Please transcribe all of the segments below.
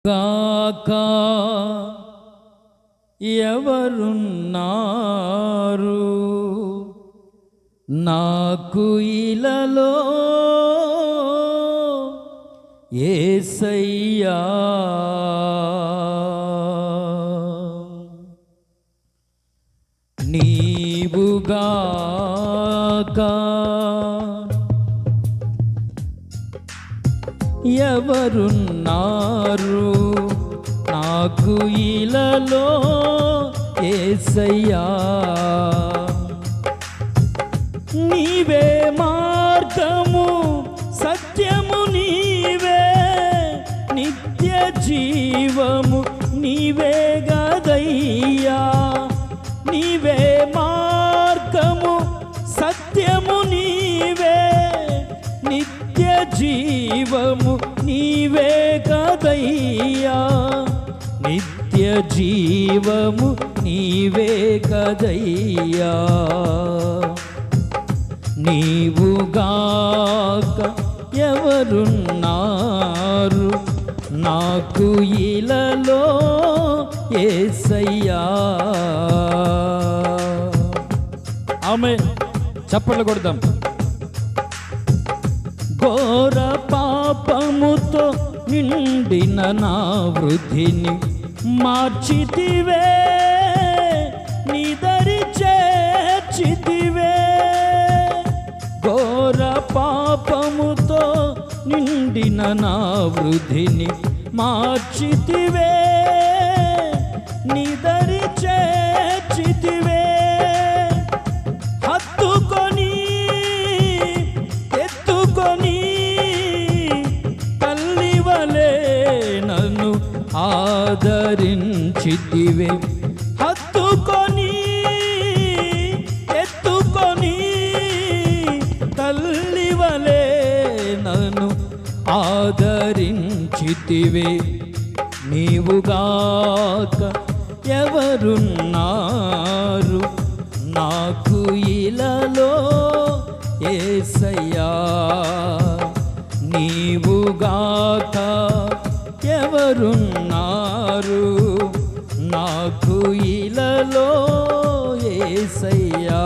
కాక ఎవరున్నారు నాకు ఇలలో యేసయ్యా. నీవుగాక ఎవరున్నారు నాకు ఇలలో యేసయ్యా. నీవే మార్గము సత్యము నీవే నిత్య జీవము నీవే గదయ్యా. నీవే మార్గము సత్యము నీవే నిత్య జీవము నీవే గదయ్యా. నిత్య జీవము నీవే గదయ్యా. నీవుగాక ఎవరున్నారు నాకు ఇలలో యేసయ్యా. ఆమేన్. చప్పట్లు కొడదాం. ఘోర పాపముతో నిండిన నా వృద్ధిని మార్చితివే, నీ దరి చేర్చితివే. ఘోర పాపముతో నిండిన నా వృద్ధిని మార్చితివే, నీ దరి చేర్చితివే. హత్తుకొని ఎత్తుకొని తల్లివలే నన్ను ఆదరించితివే. హత్తుకొని ఎత్తుకొని తల్లివలే నన్ను ఆదరించితివే. నీవుగాక ఎవరున్నారు నాకు ఇలలో యేసయ్యా. నీవుగాక ఎవరున్నారు నాకు ఇలలో యేసయ్యా.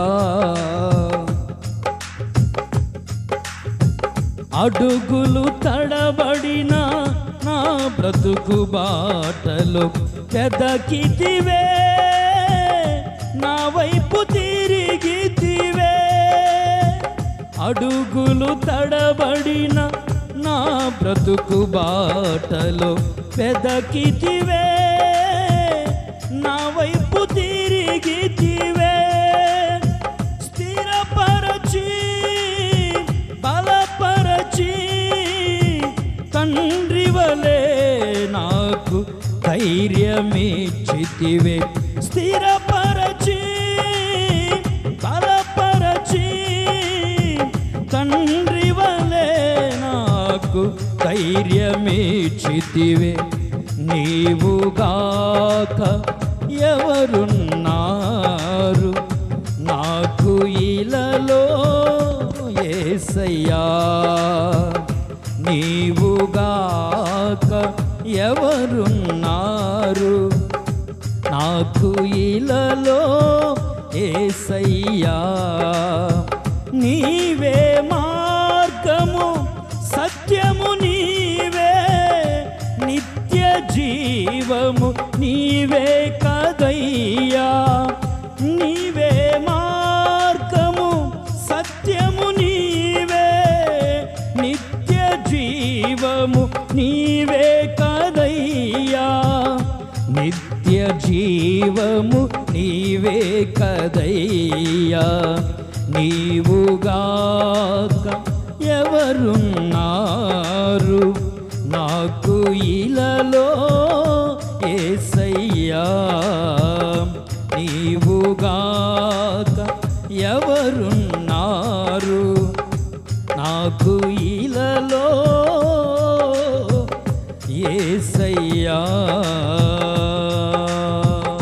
అడుగులు తడబడిన నా బ్రతుకు బాటలో వెదకితివే, నా వైపు తిరిగితివే. అడుగులు తడబడిన నా బ్రతుకు బాటలో వెదకితివే, నా వైపు తిరిగితివే. స్థిరపరచి బలపరచి తండ్రివలే నాకు ధైర్యమిచ్చితివే. స్థిరపరచి బలపరచి తండ్రివలే నాకు ధైర్యమిచ్చితివే. నీవుగాక ఎవరున్నారు నాకు ఇలలో యేసయ్యా. నీవుగాక ఎవరున్నారు నాకు ఇలలో యేసయ్యా. నీవే మార్గము సత్యము నీవే నిత్య జీవము నీవే కదయ్యా. నీవే మార్గము సత్యము నీవే నిత్య జీవము నీవే కదయ్యా. నిత్య జీవము నీవే కదయ్యా. నీవుగాక ఎవరున్నారు నాకు ఇలలో యేసయ్యా. నీవుగాక ఎవరున్నారు నాకు ఇలలో యేసయ్యా.